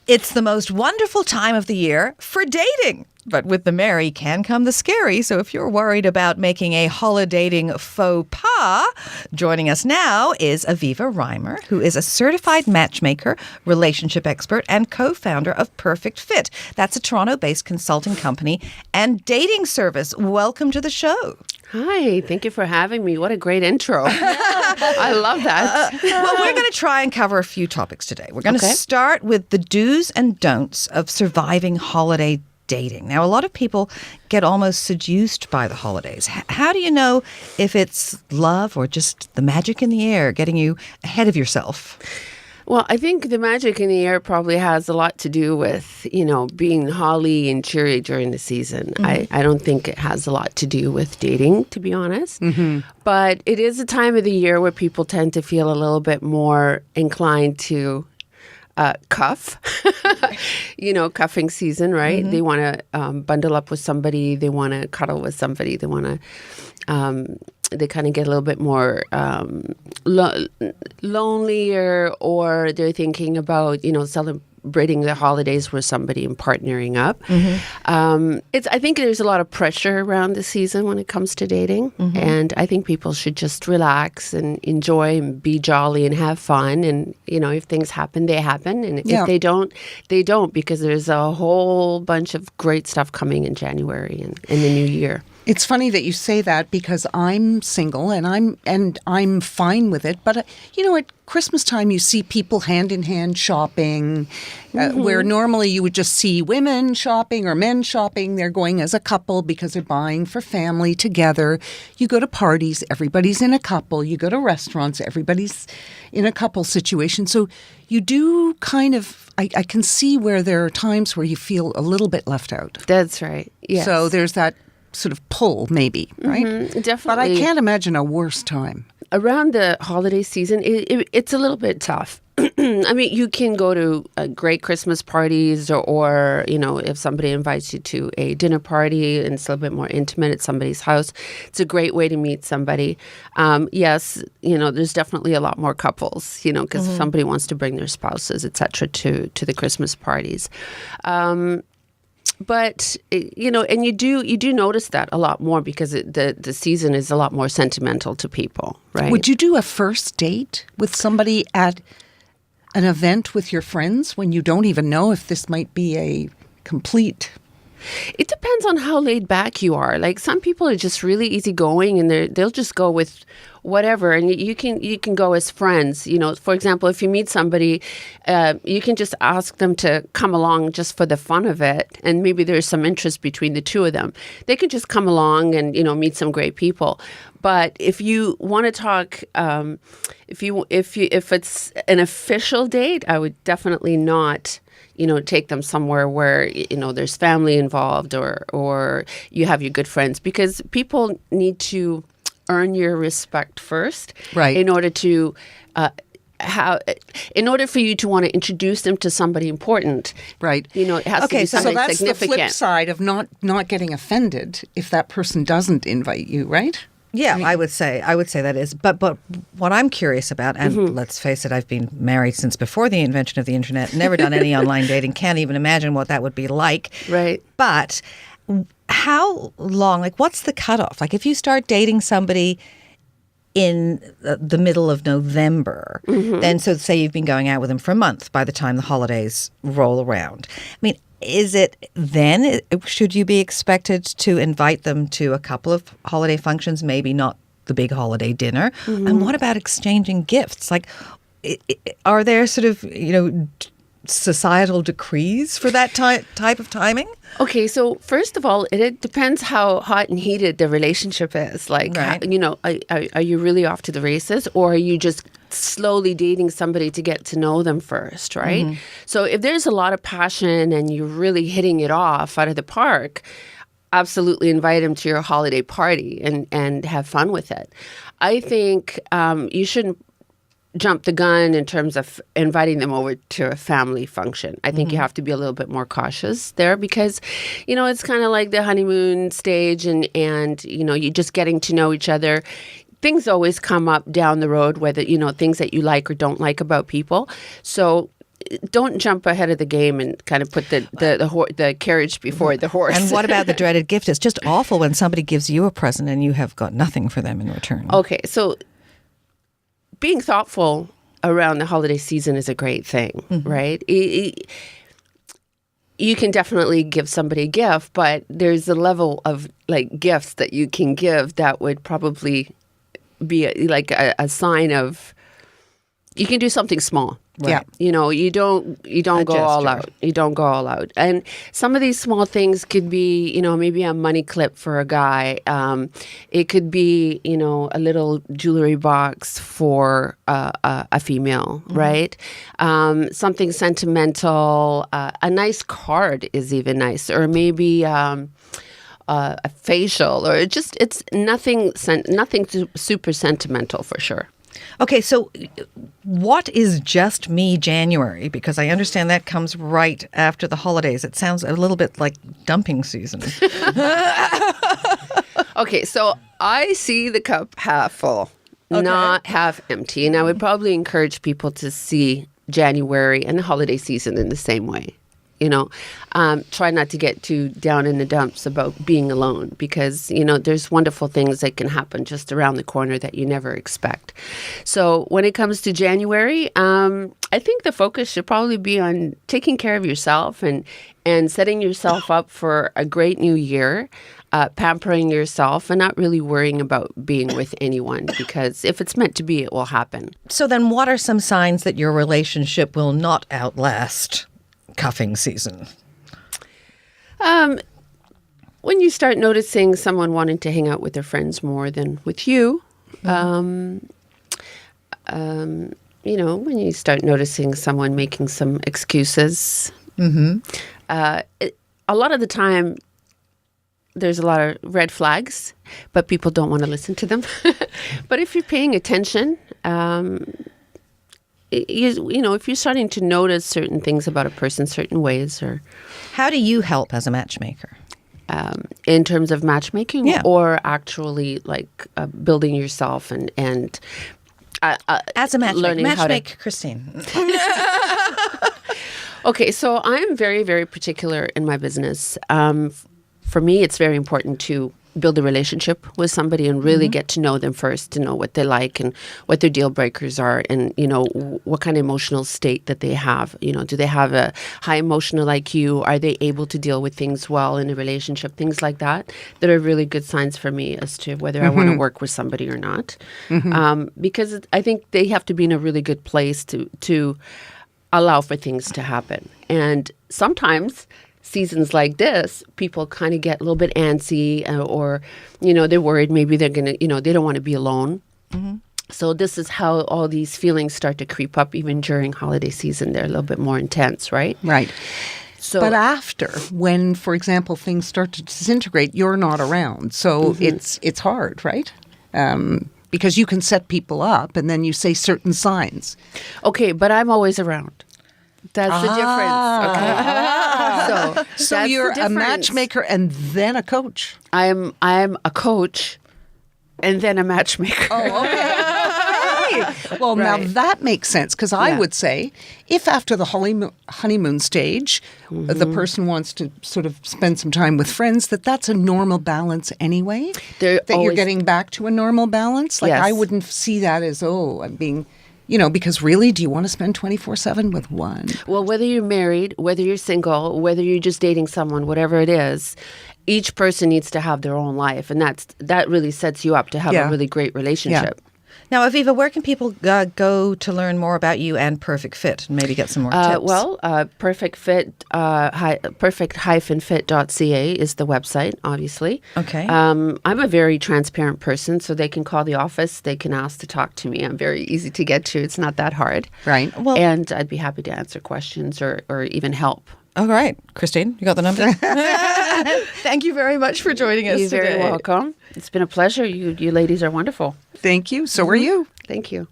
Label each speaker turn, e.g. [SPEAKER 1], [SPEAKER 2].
[SPEAKER 1] It's the most wonderful time of the year for dating. But with the merry can come the scary. So if you're worried about making a holidating faux pas, joining us now is Aviva Reimer, who is a certified matchmaker, relationship expert, and co-founder of Perfect Fit. That's a Toronto-based consulting company and dating service. Welcome to the show.
[SPEAKER 2] Hi, thank you for having me. What a great intro. I love that.
[SPEAKER 1] Well, we're going to try and cover a few topics today. We're going to start with the do's and don'ts of surviving holiday dating. Now, a lot of people get almost seduced by the holidays. How do you know if it's love or just the magic in the air getting you ahead of yourself?
[SPEAKER 2] Well, I think the magic in the air probably has a lot to do with, being holly and cheery during the season. Mm-hmm. I don't think it has a lot to do with dating, to be honest. Mm-hmm. But it is a time of the year where people tend to feel a little bit more inclined to cuff, cuffing season, right? Mm-hmm. They want to bundle up with somebody. They want to cuddle with somebody. They want to, they kind of get a little bit more lonelier, or they're thinking about, celebrating the holidays with somebody and partnering up. Mm-hmm. I think there's a lot of pressure around the season when it comes to dating. Mm-hmm. And I think people should just relax and enjoy and be jolly and have fun. And, if things happen, they happen. And if they don't, they don't, because there's a whole bunch of great stuff coming in January and in the new year.
[SPEAKER 3] It's funny that you say that because I'm single and I'm fine with it. But at Christmas time you see people hand in hand shopping, where normally you would just see women shopping or men shopping. They're going as a couple because they're buying for family together. You go to parties, everybody's in a couple. You go to restaurants, everybody's in a couple situation. So you do kind of, I can see where there are times where you feel a little bit left out.
[SPEAKER 2] That's right. Yes.
[SPEAKER 3] So there's that sort of pull, maybe, right?
[SPEAKER 2] Mm-hmm, definitely.
[SPEAKER 3] But I can't imagine a worse time.
[SPEAKER 2] Around the holiday season, it's a little bit tough. I mean, you can go to great Christmas parties or, if somebody invites you to a dinner party and it's a little bit more intimate at somebody's house, it's a great way to meet somebody. Yes, there's definitely a lot more couples, because somebody wants to bring their spouses, et cetera, to the Christmas parties. But, and you do notice that a lot more because the season is a lot more sentimental to people, right?
[SPEAKER 3] Would you do a first date with somebody at an event with your friends when you don't even know if this might be a complete...
[SPEAKER 2] It depends on how laid back you are. Like some people are just really easygoing and they'll just go with whatever, and you can go as friends. For example, if you meet somebody, you can just ask them to come along just for the fun of it, and maybe there's some interest between the two of them. They could just come along and meet some great people. But if you want to talk, if it's an official date, I would definitely not take them somewhere where, there's family involved or you have your good friends, because people need to earn your respect first,
[SPEAKER 3] right?
[SPEAKER 2] In order to in order for you to want to introduce them to somebody important,
[SPEAKER 3] right?
[SPEAKER 2] It has to be something
[SPEAKER 3] that's
[SPEAKER 2] significant.
[SPEAKER 3] The flip side of not getting offended if that person doesn't invite you, right?
[SPEAKER 1] Yeah, I would say that is. But what I'm curious about, and let's face it, I've been married since before the invention of the internet, never done any online dating, can't even imagine what that would be like.
[SPEAKER 2] Right.
[SPEAKER 1] But how long, what's the cutoff? If you start dating somebody in the middle of November, then so say you've been going out with them for a month by the time the holidays roll around. I mean, is it then, should you be expected to invite them to a couple of holiday functions, maybe not the big holiday dinner? And what about exchanging gifts? Are there sort of, societal decrees for that type of timing?
[SPEAKER 2] Okay, so first of all, it depends how hot and heated the relationship is.
[SPEAKER 1] Right.
[SPEAKER 2] Are you really off to the races, or are you just slowly dating somebody to get to know them first, right? So if there's a lot of passion and you're really hitting it off out of the park, absolutely invite them to your holiday party and have fun with it. I think you shouldn't jump the gun in terms of inviting them over to a family function. I think you have to be a little bit more cautious there because, it's kind of like the honeymoon stage and you're just getting to know each other. Things always come up down the road, whether, things that you like or don't like about people. So don't jump ahead of the game and kind of put the carriage before the horse.
[SPEAKER 1] And what about the dreaded gift? It's just awful when somebody gives you a present and you have got nothing for them in return.
[SPEAKER 2] Okay, so being thoughtful around the holiday season is a great thing, right? You can definitely give somebody a gift, but there's a level of like gifts that you can give that would probably be a sign of you can do something small.
[SPEAKER 1] Right.
[SPEAKER 3] Yeah.
[SPEAKER 2] You know, you don't go all
[SPEAKER 1] gesture.
[SPEAKER 2] out. You don't go all out. And some of these small things could be, you know, maybe a money clip for a guy. It could be, you know, a little jewelry box for a female, right? Something sentimental. A nice card is even nice. Or maybe a facial, or it's nothing super sentimental for sure.
[SPEAKER 1] Okay, so what is Just Me January? Because I understand that comes right after the holidays. It sounds a little bit like dumping season.
[SPEAKER 2] Okay, so I see the cup half full, not half empty. And I would probably encourage people to see January and the holiday season in the same way. You know, try not to get too down in the dumps about being alone, because, you know, there's wonderful things that can happen just around the corner that you never expect. So when it comes to January, I think the focus should probably be on taking care of yourself and setting yourself up for a great new year, pampering yourself and not really worrying about being with anyone, because if it's meant to be, it will happen.
[SPEAKER 1] So then what are some signs that your relationship will not outlast cuffing season?
[SPEAKER 2] When you start noticing someone wanting to hang out with their friends more than with you, you know, when you start noticing someone making some excuses, a lot of the time there's a lot of red flags, but people don't want to listen to them. But if you're paying attention, you know, if you're starting to notice certain things about a person, certain ways, or
[SPEAKER 1] How do you help as a matchmaker?
[SPEAKER 2] in terms of matchmaking,
[SPEAKER 1] Yeah.
[SPEAKER 2] or actually like building yourself and
[SPEAKER 1] As a matchmaker,
[SPEAKER 2] learning how to.
[SPEAKER 1] matchmake Christine.
[SPEAKER 2] Okay, so I'm very, very particular in my business. For me, it's very important to build a relationship with somebody and really get to know them first, to know what they like and what their deal breakers are, and, you know, what kind of emotional state that they have. You know, do they have a high emotional IQ? Are they able to deal with things well in a relationship? Things like that are really good signs for me as to whether I want to work with somebody or not. Because I think they have to be in a really good place to allow for things to happen. And sometimes seasons like this, people kind of get a little bit antsy, or, you know, they're worried maybe they're going to, you know, they don't want to be alone. So this is how all these feelings start to creep up even during holiday season. They're a little bit more intense, right?
[SPEAKER 3] Right.
[SPEAKER 2] So,
[SPEAKER 3] But after, when, for example, things start to disintegrate, you're not around. So it's hard, right? Because you can set people up and then you say certain signs.
[SPEAKER 2] okay, but I'm always around. That's the difference. Okay.
[SPEAKER 3] So
[SPEAKER 2] that's
[SPEAKER 3] you're
[SPEAKER 2] the
[SPEAKER 3] a
[SPEAKER 2] difference.
[SPEAKER 3] matchmaker and then a coach.
[SPEAKER 2] I'm a coach and then a matchmaker.
[SPEAKER 3] Well, now
[SPEAKER 2] Right.
[SPEAKER 3] that makes sense, because I
[SPEAKER 2] Yeah.
[SPEAKER 3] would say if after the honeymoon stage, the person wants to sort of spend some time with friends, that's a normal balance anyway.
[SPEAKER 2] They're
[SPEAKER 3] That you're
[SPEAKER 2] always-
[SPEAKER 3] getting back to a normal balance. Like
[SPEAKER 2] Yes.
[SPEAKER 3] I wouldn't see that as, I'm being, you know, because really, do you want to spend 24/7 with one?
[SPEAKER 2] Well, whether you're married, whether you're single, whether you're just dating someone, whatever it is, each person needs to have their own life, and that really sets you up to have
[SPEAKER 3] Yeah.
[SPEAKER 2] a really great relationship.
[SPEAKER 1] Now, Aviva, where can people go to learn more about you and Perfect Fit and maybe get some more tips?
[SPEAKER 2] Perfect Fit, perfect-fit.ca is the website, obviously.
[SPEAKER 1] Okay.
[SPEAKER 2] I'm a very transparent person, so they can call the office. They can ask to talk to me. I'm very easy to get to. It's not that hard.
[SPEAKER 3] Right.
[SPEAKER 1] Well-
[SPEAKER 2] and I'd be happy to answer questions or even help.
[SPEAKER 1] All right. Christine, you got the number? Thank you very much for joining us
[SPEAKER 2] You're very
[SPEAKER 1] today.
[SPEAKER 2] welcome. It's been a pleasure. You ladies are wonderful.
[SPEAKER 3] Thank you. So are you.
[SPEAKER 2] Thank you.